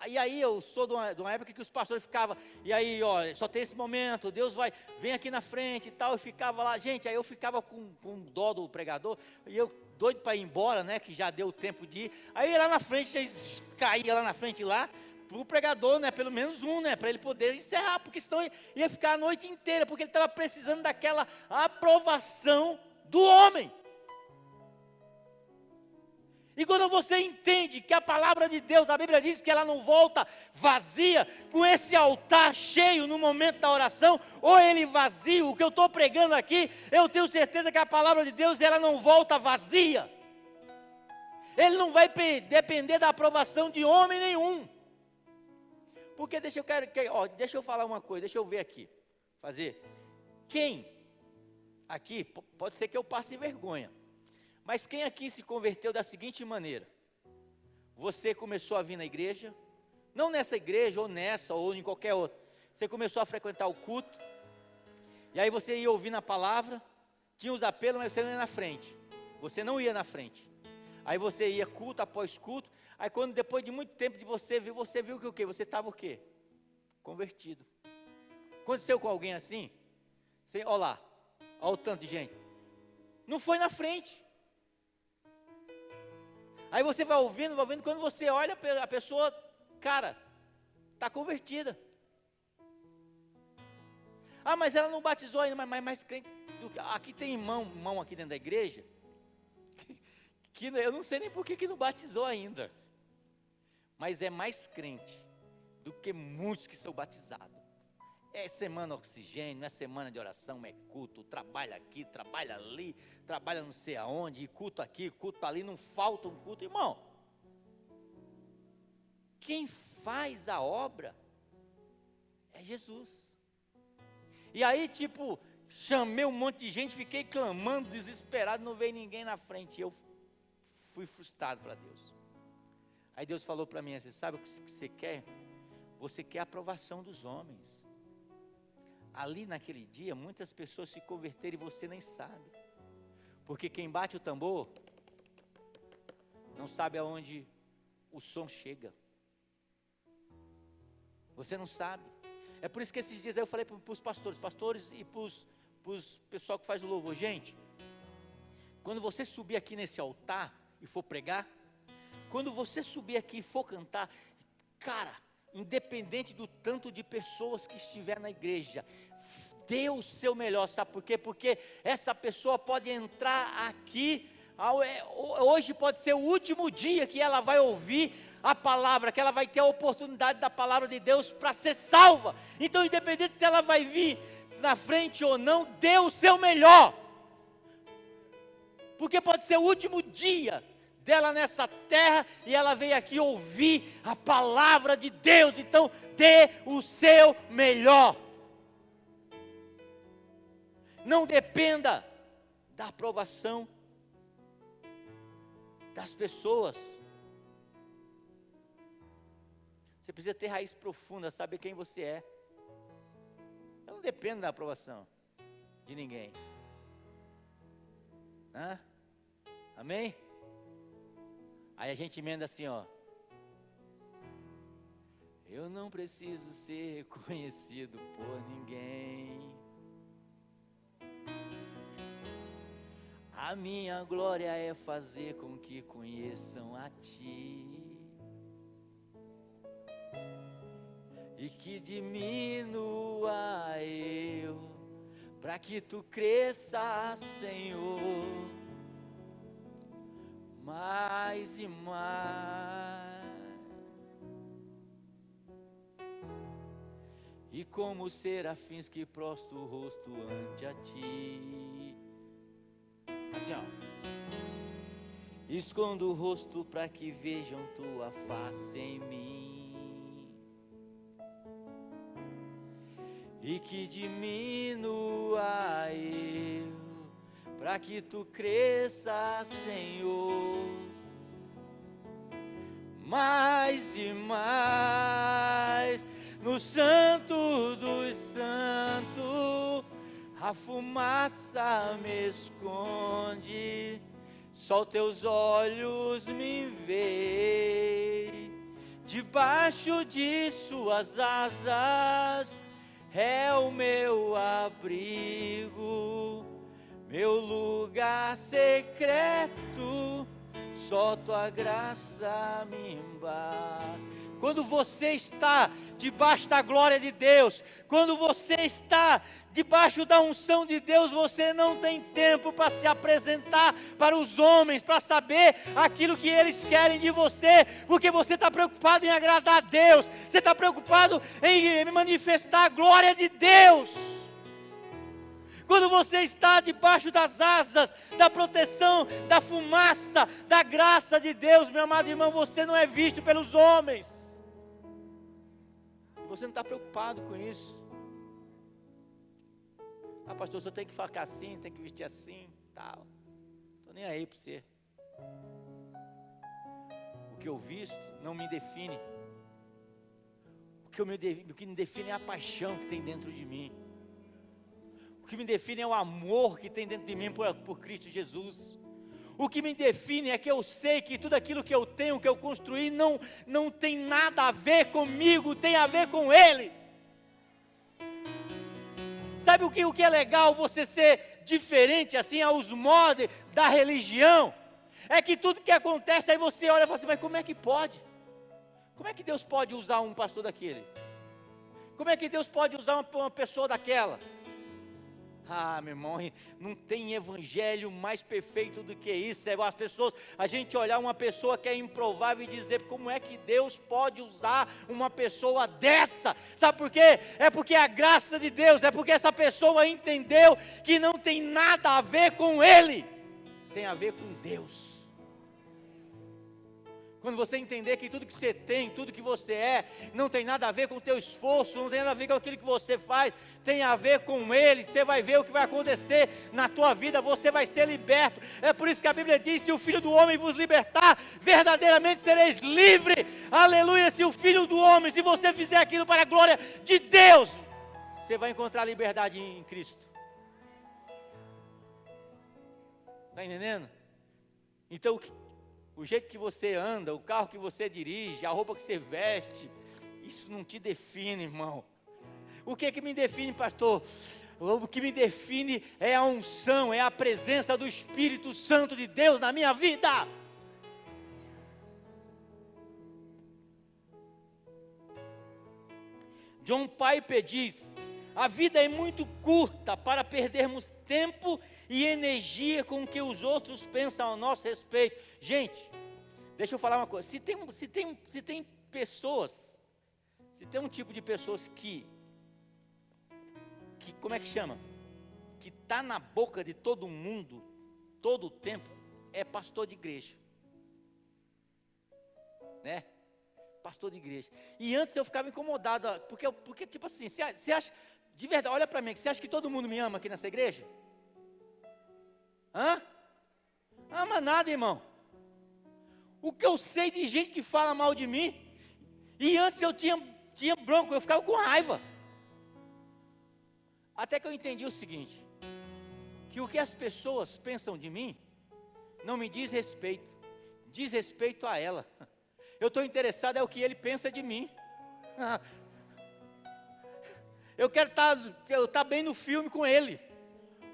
E aí eu sou de uma época que os pastores ficavam, e aí ó, só tem esse momento, Deus vem aqui na frente e tal, e ficava lá, gente, aí eu ficava com dó do pregador, e eu doido para ir embora, né, que já deu tempo de ir, aí eu ia lá na frente, eles caía lá na frente lá, pro pregador, né, pelo menos um, né, para ele poder encerrar, porque senão ia ficar a noite inteira, porque ele estava precisando daquela aprovação do homem. E quando você entende que a palavra de Deus, a Bíblia diz que ela não volta vazia, com esse altar cheio no momento da oração, ou ele vazio, o que eu estou pregando aqui, eu tenho certeza que a palavra de Deus, ela não volta vazia. Ele não vai depender da aprovação de homem nenhum. Porque deixa eu falar uma coisa, deixa eu ver aqui, quem aqui, pode ser que eu passe vergonha, mas quem aqui se converteu da seguinte maneira? Você começou a vir na igreja, não nessa igreja, ou nessa, ou em qualquer outra. Você começou a frequentar o culto, e aí você ia ouvindo a palavra, tinha os apelos, mas você não ia na frente. Você não ia na frente. Aí você ia culto após culto, Aí quando depois de muito tempo de você viu que o quê? Você estava o quê? Convertido. Aconteceu com alguém assim? Olha lá, olha o tanto de gente. Não foi na frente. Aí você vai ouvindo, quando você olha, a pessoa, cara, está convertida. Ah, mas ela não batizou ainda, mas mais crente. Aqui tem irmão aqui dentro da igreja, que eu não sei nem por que não batizou ainda. Mas é mais crente do que muitos que são batizados. É semana oxigênio, é semana de oração, é culto, trabalha aqui, trabalha ali, trabalha não sei aonde, culto aqui, culto ali, não falta um culto. Irmão, quem faz a obra é Jesus. E aí, chamei um monte de gente, fiquei clamando, desesperado, não veio ninguém na frente. Eu fui frustrado para Deus. Aí Deus falou para mim assim: sabe o que você quer? Você quer a aprovação dos homens. Ali naquele dia, muitas pessoas se converteram e você nem sabe. Porque quem bate o tambor não sabe aonde o som chega. Você não sabe. É por isso que esses dias eu falei para os pastores e para os pessoal que faz o louvor: gente, quando você subir aqui nesse altar e for pregar, quando você subir aqui e for cantar, cara, independente do tanto de pessoas que estiver na igreja, dê o seu melhor. Sabe por quê? Porque essa pessoa pode entrar aqui, hoje pode ser o último dia que ela vai ouvir a palavra, que ela vai ter a oportunidade da palavra de Deus para ser salva. Então, independente se ela vai vir na frente ou não, dê o seu melhor, porque pode ser o último dia dela nessa terra, e ela veio aqui ouvir a palavra de Deus. Então dê o seu melhor. Não dependa da aprovação das pessoas. Você precisa ter raiz profunda, saber quem você é. Eu não dependo da aprovação de ninguém. Amém? Aí a gente emenda assim, ó: eu não preciso ser reconhecido por ninguém. A minha glória é fazer com que conheçam a Ti, e que diminua eu, para que Tu cresça, Senhor, mais e mais. E como serafins que prostram o rosto ante a Ti, assim, ó: escondo o rosto para que vejam Tua face em mim, e que diminua eu, para que Tu cresça, Senhor, mais e mais. No santo dos santos, a fumaça me esconde, só Teus olhos me veem. Debaixo de Suas asas é o meu abrigo, meu lugar secreto, só Tua graça me embate. Quando você está debaixo da glória de Deus, quando você está debaixo da unção de Deus, você não tem tempo para se apresentar para os homens, para saber aquilo que eles querem de você, porque você está preocupado em agradar a Deus, você está preocupado em manifestar a glória de Deus. Quando você está debaixo das asas, da proteção, da fumaça, da graça de Deus, meu amado irmão, você não é visto pelos homens. Você não está preocupado com isso. Ah, pastor, você tem que ficar assim, tem que vestir assim, tal. Estou nem aí para você. O que eu visto não me define. O que me define é a paixão que tem dentro de mim. O que me define é o amor que tem dentro de mim por Cristo Jesus. O que me define é que eu sei que tudo aquilo que eu tenho, que eu construí, não tem nada a ver comigo, tem a ver com Ele. Sabe o que é legal você ser diferente assim aos moldes da religião? É que tudo que acontece, aí você olha e fala assim, mas como é que pode? Como é que Deus pode usar um pastor daquele? Como é que Deus pode usar uma pessoa daquela? Ah, meu irmão, não tem evangelho mais perfeito do que isso. É as pessoas, a gente olhar uma pessoa que é improvável e dizer, como é que Deus pode usar uma pessoa dessa? Sabe por quê? É porque a graça de Deus, é porque essa pessoa entendeu que não tem nada a ver com Ele, tem a ver com Deus. Quando você entender que tudo que você tem, tudo que você é, não tem nada a ver com o teu esforço, não tem nada a ver com aquilo que você faz, tem a ver com Ele, você vai ver o que vai acontecer na tua vida, você vai ser liberto. É por isso que a Bíblia diz, se o Filho do Homem vos libertar, verdadeiramente sereis livres. Aleluia, se o Filho do Homem, se você fizer aquilo para a glória de Deus, você vai encontrar liberdade em Cristo. Está entendendo? Então, o jeito que você anda, o carro que você dirige, a roupa que você veste, isso não te define, irmão. O que me define, pastor? O que me define é a unção, é a presença do Espírito Santo de Deus na minha vida. John Piper diz, a vida é muito curta para perdermos tempo e energia com o que os outros pensam a nosso respeito. Gente, deixa eu falar uma coisa, se tem pessoas, se tem um tipo de pessoas que como é que chama? Que está na boca de todo mundo, todo o tempo, é pastor de igreja. Né? Pastor de igreja. E antes eu ficava incomodado, porque tipo assim, você acha, de verdade, olha para mim, você acha que todo mundo me ama aqui nessa igreja? Hã? Ama nada, irmão. O que eu sei de gente que fala mal de mim, e antes eu tinha bronco, eu ficava com raiva. Até que eu entendi o seguinte, que o que as pessoas pensam de mim, não me diz respeito a ela. Eu estou interessado é o que ele pensa de mim. Eu quero estar bem no filme com ele.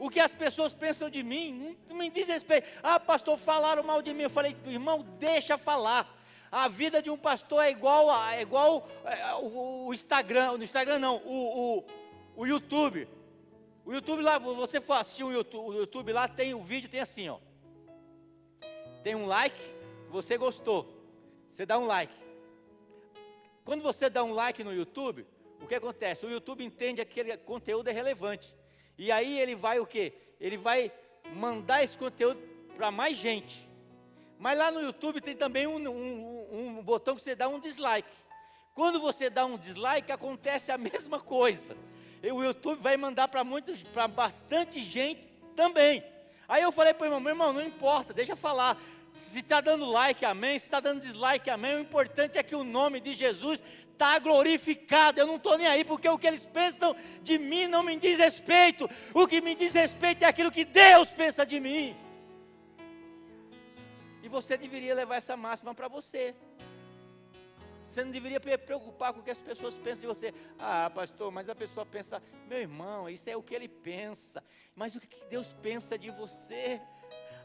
O que as pessoas pensam de mim, não me diz respeito. Ah, pastor, falaram mal de mim. Eu falei, irmão, deixa falar. A vida de um pastor é igual o Instagram. No Instagram não, o YouTube. O YouTube lá, você for assistir o YouTube lá, tem o vídeo, tem assim, ó. Tem um like, se você gostou, você dá um like. Quando você dá um like no YouTube, o que acontece? O YouTube entende que aquele conteúdo é relevante. E aí ele vai o quê? Ele vai mandar esse conteúdo para mais gente. Mas lá no YouTube tem também um botão que você dá um dislike. Quando você dá um dislike, acontece a mesma coisa. E o YouTube vai mandar para bastante gente também. Aí eu falei para o meu irmão, não importa, deixa eu falar. Se está dando like, amém. Se está dando dislike, amém. O importante é que o nome de Jesus está glorificado. Eu não estou nem aí, porque o que eles pensam de mim não me diz respeito. O que me diz respeito é aquilo que Deus pensa de mim. E você deveria levar essa máxima para você. Você não deveria preocupar com o que as pessoas pensam de você. Ah, pastor, mas a pessoa pensa, meu irmão, isso é o que ele pensa. Mas o que Deus pensa de você?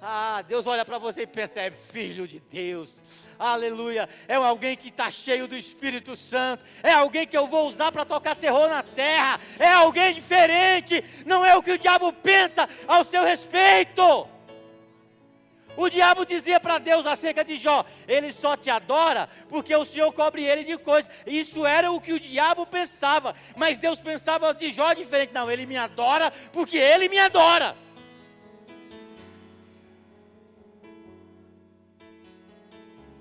Ah, Deus olha para você e pensa, é filho de Deus, aleluia, é alguém que está cheio do Espírito Santo, é alguém que eu vou usar para tocar terror na terra, é alguém diferente, não é o que o diabo pensa ao seu respeito. O diabo dizia para Deus acerca de Jó, ele só te adora porque o Senhor cobre ele de coisas. Isso era o que o diabo pensava, mas Deus pensava de Jó diferente. Não, ele me adora porque ele me adora.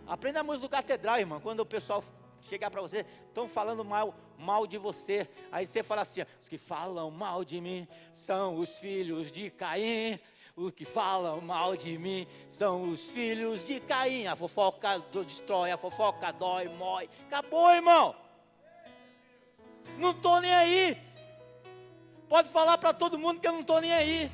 Aprenda a música do Catedral, irmão. Quando o pessoal chegar para você, estão falando mal de você. Aí você fala assim, os que falam mal de mim são os filhos de Caim. Os que falam mal de mim são os filhos de Caim. A fofoca destrói, a fofoca dói, mói. Acabou, irmão. Não estou nem aí. Pode falar para todo mundo que eu não estou nem aí.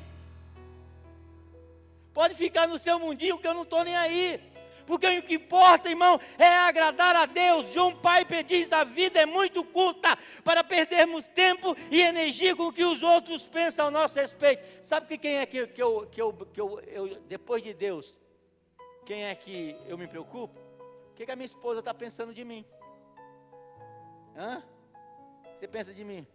Pode ficar no seu mundinho que eu não estou nem aí. Porque o que importa, irmão, é agradar a Deus. John Piper diz: a vida é muito curta para perdermos tempo e energia com o que os outros pensam ao nosso respeito. Sabe quem é que eu depois de Deus, quem é que eu me preocupo? O que a minha esposa está pensando de mim? Hã? O que você pensa de mim?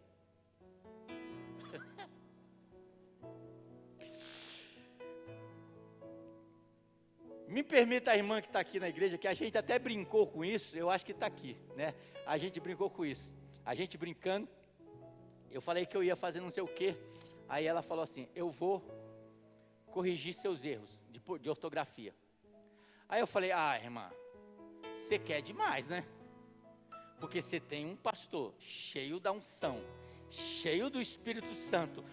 Me permita a irmã que está aqui na igreja, que a gente até brincou com isso, eu acho que está aqui, né? A gente brincou com isso. A gente brincando, eu falei que eu ia fazer não sei o quê. Aí ela falou assim: eu vou corrigir seus erros de ortografia. Aí eu falei: ah, irmã, você quer demais, né? Porque você tem um pastor cheio da unção, cheio do Espírito Santo,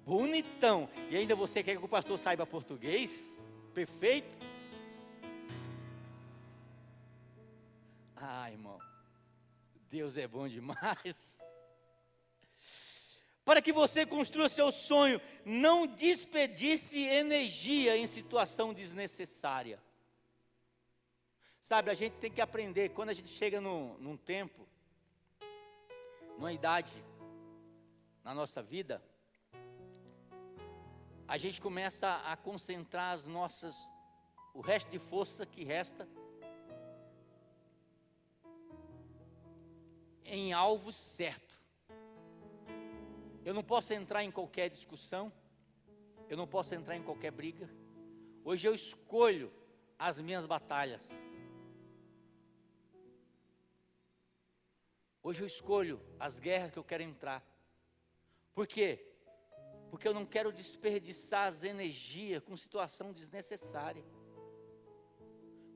bonitão, e ainda você quer que o pastor saiba português? Perfeito? Ah, irmão, Deus é bom demais. Para que você construa seu sonho, não desperdice energia em situação desnecessária. Sabe, a gente tem que aprender, quando a gente chega num tempo, numa idade, na nossa vida, a gente começa a concentrar o resto de força que resta, em alvos certos. Eu não posso entrar em qualquer discussão, eu não posso entrar em qualquer briga. Hoje eu escolho as minhas batalhas. Hoje eu escolho as guerras que eu quero entrar. Por quê? Porque eu não quero desperdiçar as energias com situação desnecessária,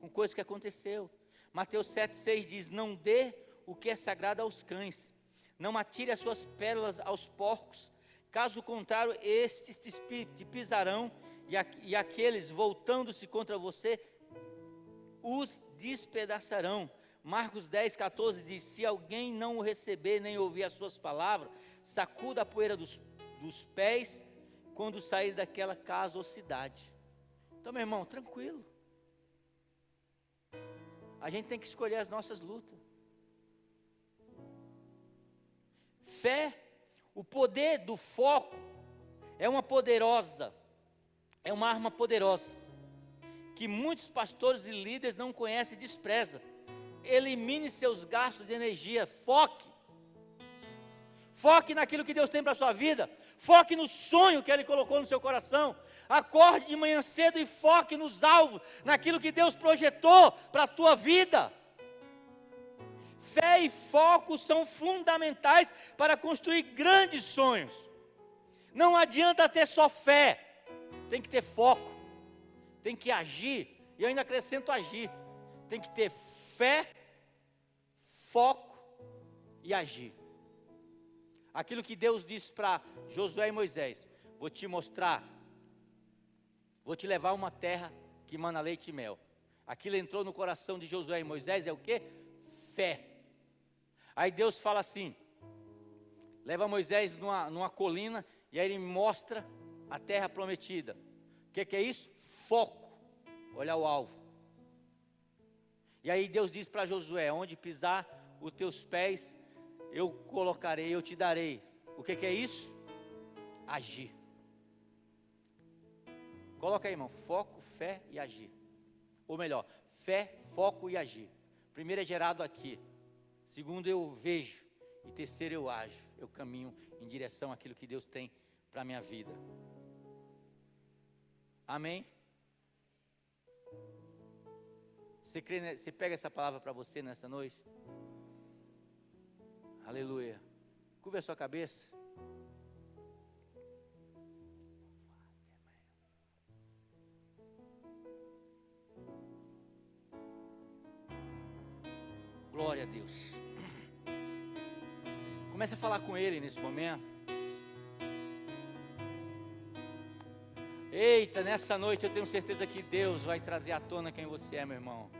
com coisa que aconteceu. Mateus 7,6 diz: não dê o que é sagrado aos cães, não atire as suas pérolas aos porcos, caso contrário, estes te pisarão, e aqueles, voltando-se contra você, os despedaçarão. Marcos 10,14 diz: se alguém não o receber, nem ouvir as suas palavras, sacuda a poeira dos pés, quando sair daquela casa ou cidade. Então, meu irmão, tranquilo. A gente tem que escolher as nossas lutas. Fé, o poder do foco é uma arma poderosa, que muitos pastores e líderes não conhecem e desprezam. Elimine seus gastos de energia, foque naquilo que Deus tem para a sua vida, foque no sonho que Ele colocou no seu coração, acorde de manhã cedo e foque nos alvos, naquilo que Deus projetou para a tua vida. Fé e foco são fundamentais para construir grandes sonhos. Não adianta ter só fé, tem que ter foco, tem que agir, e eu ainda acrescento agir. Tem que ter fé, foco e agir. Aquilo que Deus disse para Josué e Moisés: vou te mostrar, vou te levar a uma terra que mana leite e mel. Aquilo entrou no coração de Josué e Moisés, é o que? Fé. Aí Deus fala assim, leva Moisés numa colina, e aí Ele mostra a terra prometida. O que é isso? Foco, olhar o alvo. E aí Deus diz para Josué: onde pisar os teus pés, eu colocarei, eu te darei. O que é isso? Agir. Coloca aí, irmão, foco, fé e agir. Ou melhor, fé, foco e agir. Primeiro é gerado aqui. Segundo, eu vejo. E terceiro, eu ajo. Eu caminho em direção àquilo que Deus tem para a minha vida. Amém? Você pega essa palavra para você nessa noite? Aleluia. Curva a sua cabeça. Glória a Deus. Comece a falar com Ele nesse momento. Eita, nessa noite eu tenho certeza que Deus vai trazer à tona quem você é, meu irmão.